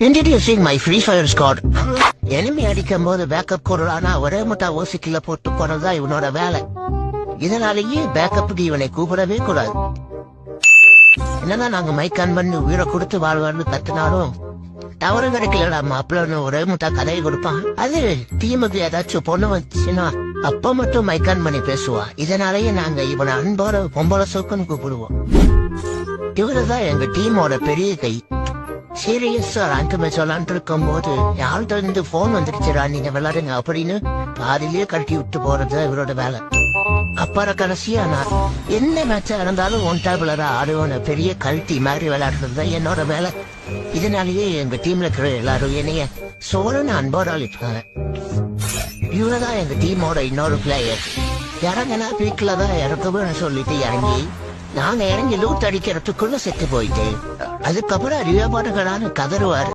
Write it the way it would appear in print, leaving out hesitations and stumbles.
Introducing my Free Fire squad. enemy அடிக்கும் போது backup கொடுறானா ஒரே முட்டா ஓசிக்கில போட்டு போனதா இவனோட வேலை. இதனாலேயே பேக்கப்புக்கு இவனை கூப்பிடவே கூடாது. என்னதான் நாங்க மைக் ஆன் பண்ணி உயிரை கொடுத்து வாழ்வான்னு கத்துனாலும் டவரு கிடைக்கலடா மாப்பிள்ளன்னு ஒரே முட்டா கதையை கொடுப்பான். அது டீமுக்கு ஏதாச்சும் பொண்ணு வந்துச்சுன்னா அப்ப மட்டும் மைக் ஆன் பண்ணி பேசுவா. இதனாலேயே நாங்க இவனை அன்போட பொம்பளை சோக்குன்னு கூப்பிடுவோம். இவருதான் எங்க டீமோட பெரிய கை. சீரியஸா ரேங்க் மேட்ச் விளாண்டு இருக்கும் போது யார்கிட்ட இருந்து போன் வந்துருச்சுடா நீங்க விளையாடுங்க அப்படின்னு பாதிலேயே கட்டி விட்டு போறது இவரோட வேலை. அப்புறம் கடைசியா நான் என்ன மேட்சா இருந்தாலும் ஒன் டேபிளரா ஆடுவோன்னு பெரிய கல்ட்டி மாதிரி விளையாடுறது தான் என்னோட வேலை. இதனாலேயே எங்க டீம்ல இருக்கிற எல்லாரும் என்னைய சோழன்னு அன்போட அழிப்பாங்க. இவரதான் எங்க டீமோட இன்னொரு பிளேயர். இறங்கினா வீட்டுல தான் இறக்கவே சொல்லிட்டு இறங்கி நாங்க இறங்கி லூட் அடிக்கிறதுக்குள்ள செத்து போயிட்டு அதுக்கப்புறம் அறிவாபாடுகளான்னு கதறுவாரு.